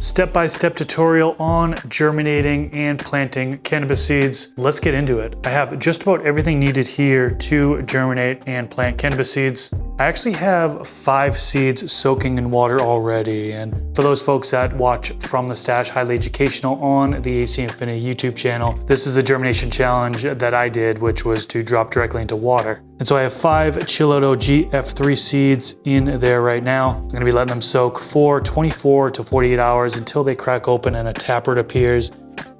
step-by-step tutorial on germinating and planting cannabis seeds. Let's get into it. I have just about everything needed here to germinate and plant cannabis seeds. I actually have 5 seeds soaking in water already, and for those folks that watch From the Stash, highly educational on the AC Infinity YouTube channel, this is a germination challenge that I did, which was to drop directly into water. And so I have 5 Chilloto GF3 seeds in there right now. I'm gonna be letting them soak for 24 to 48 hours until they crack open and a taproot appears.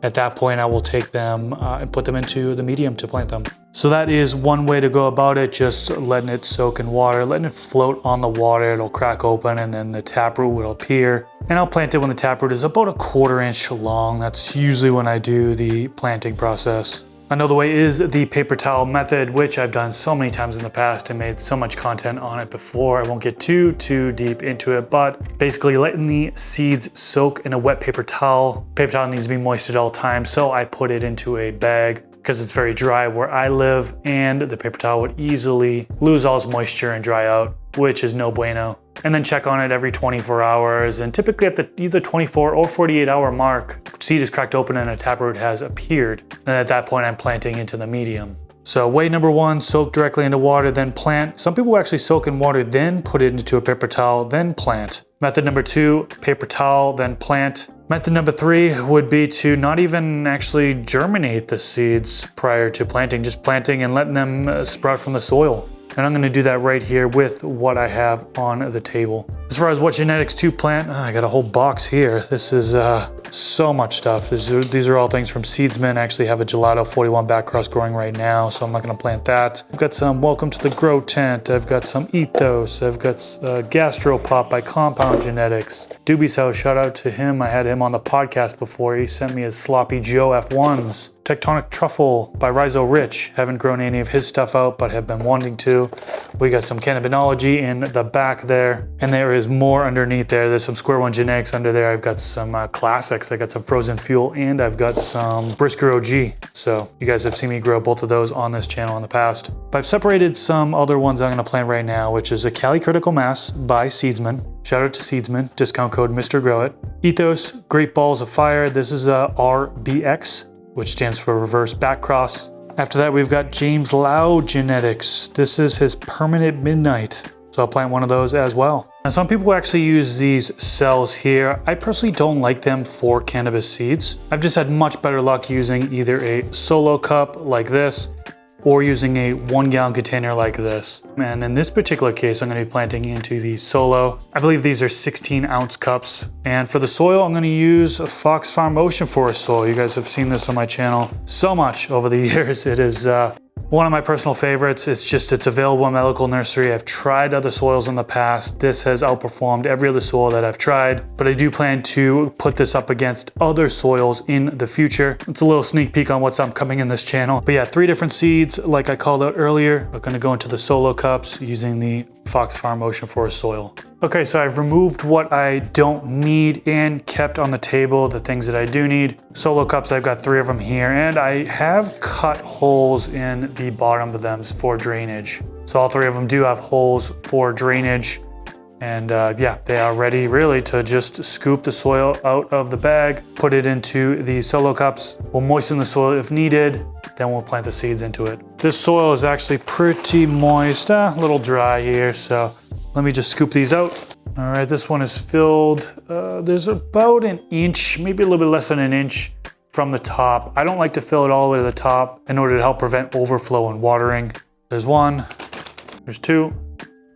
At that point, I will take them and put them into the medium to plant them. So that is one way to go about it, just letting it soak in water, letting it float on the water. It'll crack open and then the taproot will appear. And I'll plant it when the taproot is about a 1/4 inch long. That's usually when I do the planting process. Another way is the paper towel method, which I've done so many times in the past and made so much content on it before. I won't get too deep into it, but basically letting the seeds soak in a wet paper towel. Paper towel needs to be moist at all times, so I put it into a bag because it's very dry where I live, and the paper towel would easily lose all its moisture and dry out, which is no bueno. And then check on it every 24 hours, and typically at the either 24 or 48 hour mark, seed is cracked open and a taproot has appeared. And at that point, I'm planting into the medium. So way number 1, soak directly into water, then plant. Some people actually soak in water, then put it into a paper towel, then plant. Method number 2, paper towel, then plant. Method number 3 would be to not even actually germinate the seeds prior to planting, just planting and letting them sprout from the soil. And I'm gonna do that right here with what I have on the table. As far as what genetics to plant, I got a whole box here. This is so much stuff. These are all things from Seedsman. I actually have a Gelato 41 back cross growing right now, so I'm not gonna plant that. I've got some Welcome to the Grow Tent. I've got some Ethos. I've got Gastropop by Compound Genetics. Doobie's House, shout out to him. I had him on the podcast before. He sent me his Sloppy Joe F1s. Tectonic Truffle by Rhizo Rich. Haven't grown any of his stuff out, but have been wanting to. We got some Cannabinology in the back there, and there is more underneath there. There's some Square One Genetics under there. I've got some classics. I got some Frozen Fuel, and I've got some Brisker OG. So you guys have seen me grow both of those on this channel in the past. But I've separated some other ones I'm gonna plant right now, which is a Cali Critical Mass by Seedsman. Shout out to Seedsman, discount code Mr. Grow It. Ethos, Great Balls of Fire. This is a RBX, which stands for Reverse Back Cross. After that, we've got James Lau Genetics. This is his Permanent Midnight. So I'll plant one of those as well. Now, some people actually use these cells here. I personally don't like them for cannabis seeds. I've just had much better luck using either a solo cup like this or using a 1 gallon container like this. And in this particular case, I'm gonna be planting into the solo. I believe these are 16-ounce cups. And for the soil, I'm gonna use a Fox Farm Ocean Forest soil. You guys have seen this on my channel so much over the years. It is one of my personal favorites. It's available in my local nursery. I've tried other soils in the past. This has outperformed every other soil that I've tried, but I do plan to put this up against other soils in the future. It's a little sneak peek on what's upcoming in this channel. But yeah, 3 different seeds, like I called out earlier, are gonna go into the solo cups using the Fox Farm Ocean Forest soil. Okay, so I've removed what I don't need and kept on the table the things that I do need. Solo cups, I've got 3 of them here, and I have cut holes in the bottom of them for drainage. So all 3 of them do have holes for drainage. And yeah, they are ready really to just scoop the soil out of the bag, put it into the solo cups. We'll moisten the soil if needed, then we'll plant the seeds into it. This soil is actually pretty moist, a little dry here, so let me just scoop these out. All right, this one is filled. There's about an inch, maybe a little bit less than an inch from the top. I don't like to fill it all the way to the top in order to help prevent overflow and watering. There's 1, there's 2,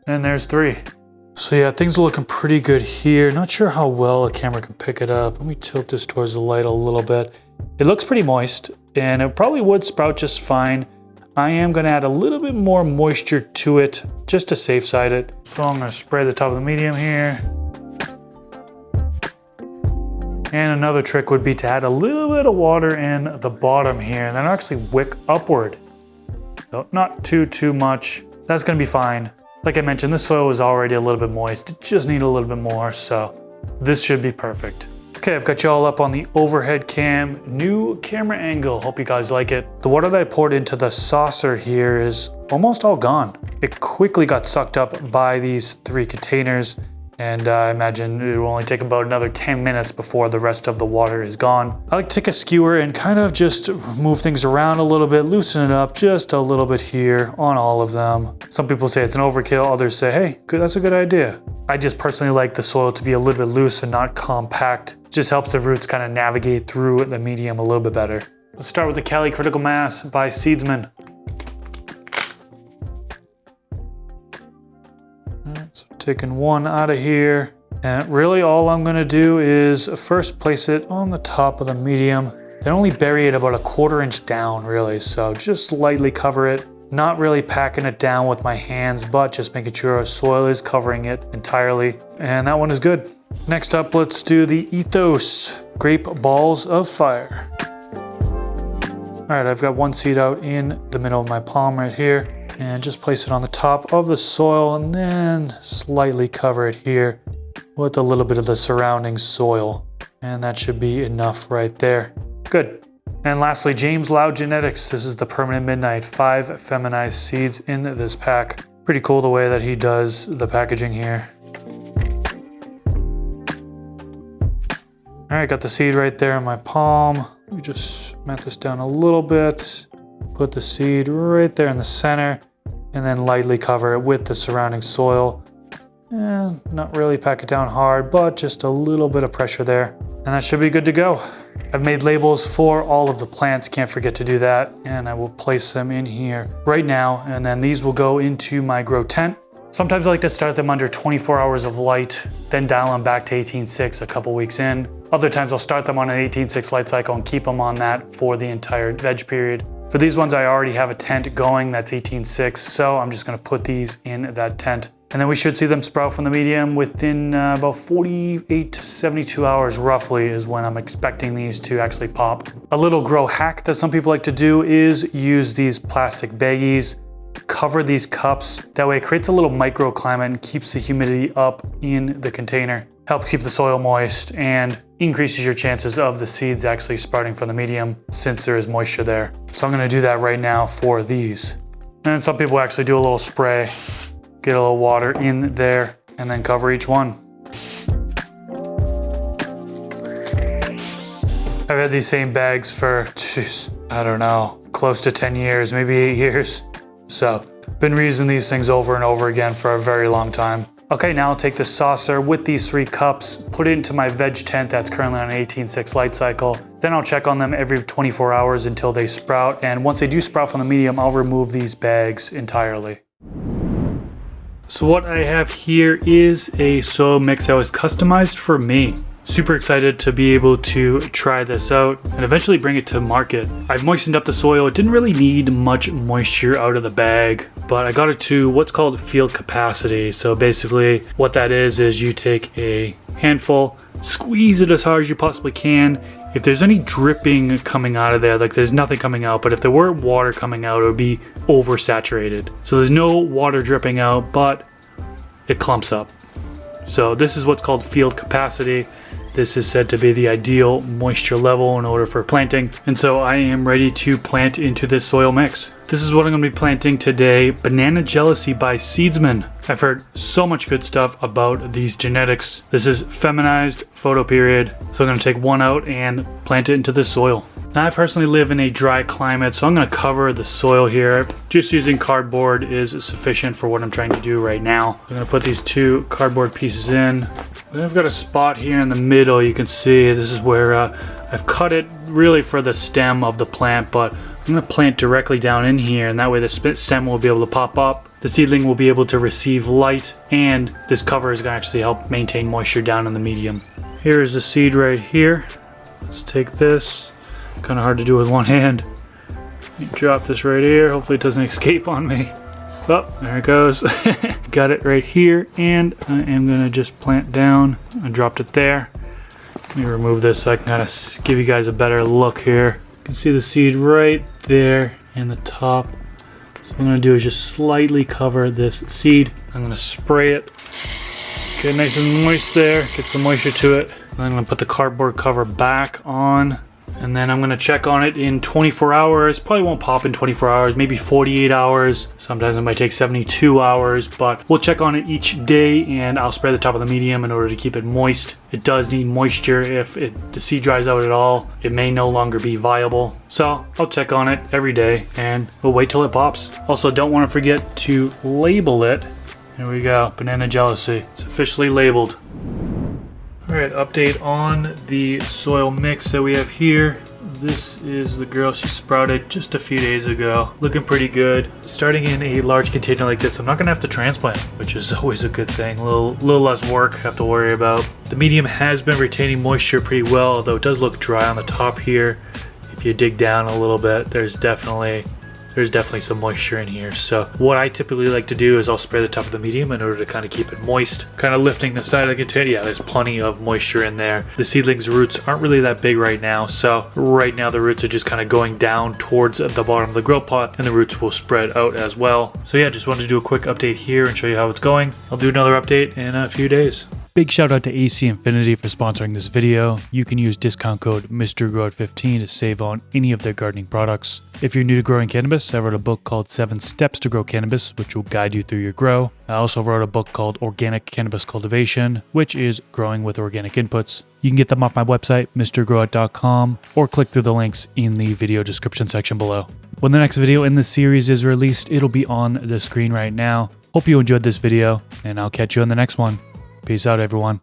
and there's 3. So yeah, things are looking pretty good here. Not sure how well the camera can pick it up. Let me tilt this towards the light a little bit. It looks pretty moist, and it probably would sprout just fine. I am gonna add a little bit more moisture to it, just to safe side it. So I'm gonna spray the top of the medium here. And another trick would be to add a little bit of water in the bottom here, and then actually wick upward. So not too much. That's gonna be fine. Like I mentioned, this soil is already a little bit moist. It just needs a little bit more, so this should be perfect. Okay, I've got you all up on the overhead cam. New camera angle, hope you guys like it. The water that I poured into the saucer here is almost all gone. It quickly got sucked up by these 3 containers, And I imagine it will only take about another 10 minutes before the rest of the water is gone. I like to take a skewer and kind of just move things around a little bit, loosen it up just a little bit here on all of them. Some people say it's an overkill, others say, hey, good, that's a good idea. I just personally like the soil to be a little bit loose and not compact. It just helps the roots kind of navigate through the medium a little bit better. Let's start with the Cali Critical Mass by Seedsman. So taking one out of here, and really all I'm gonna do is first place it on the top of the medium, then only bury it about a 1/4 inch down really, so just lightly cover it, not really packing it down with my hands, but just making sure soil is covering it entirely, and that one is good. Next up, let's do the Ethos Grape Balls of Fire. All right, I've got one seed out in the middle of my palm right here. And just place it on the top of the soil and then slightly cover it here with a little bit of the surrounding soil. And that should be enough right there. Good. And lastly, James Loud Genetics. This is the Permanent Midnight, 5 feminized seeds in this pack. Pretty cool the way that he does the packaging here. All right, got the seed right there in my palm. We just mat this down a little bit. Put the seed right there in the center. And then lightly cover it with the surrounding soil. And not really pack it down hard, but just a little bit of pressure there. And that should be good to go. I've made labels for all of the plants, can't forget to do that. And I will place them in here right now. And then these will go into my grow tent. Sometimes I like to start them under 24 hours of light, then dial them back to 18.6 a couple weeks in. Other times I'll start them on an 18.6 light cycle and keep them on that for the entire veg period. For these ones, I already have a tent going that's 18.6, so I'm just gonna put these in that tent. And then we should see them sprout from the medium within about 48 to 72 hours roughly is when I'm expecting these to actually pop. A little grow hack that some people like to do is use these plastic baggies, cover these cups. That way it creates a little microclimate and keeps the humidity up in the container. Helps keep the soil moist and increases your chances of the seeds actually sprouting from the medium since there is moisture there. So I'm gonna do that right now for these. And some people actually do a little spray, get a little water in there and then cover each one. I've had these same bags for, I don't know, close to 10 years, maybe 8 years. So been reusing these things over and over again for a very long time. Okay, now I'll take the saucer with these 3 cups, put it into my veg tent that's currently on an 18.6 light cycle. Then I'll check on them every 24 hours until they sprout. And once they do sprout from the medium, I'll remove these bags entirely. So what I have here is a soil mix that was customized for me. Super excited to be able to try this out and eventually bring it to market. I've moistened up the soil. It didn't really need much moisture out of the bag, but I got it to what's called field capacity. So basically what that is you take a handful, squeeze it as hard as you possibly can. If there's any dripping coming out of there, like there's nothing coming out, but if there were water coming out, it would be oversaturated. So there's no water dripping out, but it clumps up. So this is what's called field capacity. This is said to be the ideal moisture level in order for planting. And so I am ready to plant into this soil mix. This is what I'm going to be planting today, Banana Jealousy by Seedsman. I've heard so much good stuff about these genetics. This is feminized photoperiod. So I'm going to take one out and plant it into this soil. Now I personally live in a dry climate, so I'm going to cover the soil here. Just using cardboard is sufficient for what I'm trying to do right now. I'm going to put these 2 cardboard pieces in. Then I've got a spot here in the middle. You can see this is where I've cut it really for the stem of the plant, but I'm going to plant directly down in here, and that way the stem will be able to pop up. The seedling will be able to receive light, and this cover is going to actually help maintain moisture down in the medium. Here is the seed right here. Let's take this. Kind of hard to do with one hand. Drop this right here. Hopefully it doesn't escape on me. Oh, there it goes. Got it right here, and I am gonna just plant down. I dropped it there. Let me remove this so I can kind of give you guys a better look here. You can see the seed right there in the top. So what I'm gonna do is just slightly cover this seed. I'm gonna spray it. Get nice and moist there. Get some moisture to it. And I'm gonna put the cardboard cover back on. And then I'm gonna check on it in 24 hours. Probably won't pop in 24 hours, maybe 48 hours. Sometimes it might take 72 hours, but we'll check on it each day, and I'll spray the top of the medium in order to keep it moist. It does need moisture. If the seed dries out at all, it may no longer be viable. So I'll check on it every day, and we'll wait till it pops. Also, don't want to forget to label it. There we go, Banana Jealousy. It's officially labeled. All right, update on the soil mix that we have here. This is the girl, she sprouted just a few days ago. Looking pretty good. Starting in a large container like this, I'm not gonna have to transplant, which is always a good thing. A little less work I have to worry about. The medium has been retaining moisture pretty well, although it does look dry on the top here. If you dig down a little bit, there's definitely some moisture in here. So what I typically like to do is I'll spray the top of the medium in order to kind of keep it moist, kind of lifting the side of the container. Yeah, there's plenty of moisture in there. The seedlings' roots aren't really that big right now, so right now the roots are just kind of going down towards the bottom of the grow pot, and the roots will spread out as well. So yeah, just wanted to do a quick update here and show you how it's going. I'll do another update in a few days. Big shout out to AC Infinity for sponsoring this video. You can use discount code MrGrowIt15 to save on any of their gardening products. If you're new to growing cannabis, I wrote a book called 7 Steps to Grow Cannabis, which will guide you through your grow. I also wrote a book called Organic Cannabis Cultivation, which is growing with organic inputs. You can get them off my website, MrGrowIt.com, or click through the links in the video description section below. When the next video in this series is released, it'll be on the screen right now. Hope you enjoyed this video, and I'll catch you in the next one. Peace out, everyone.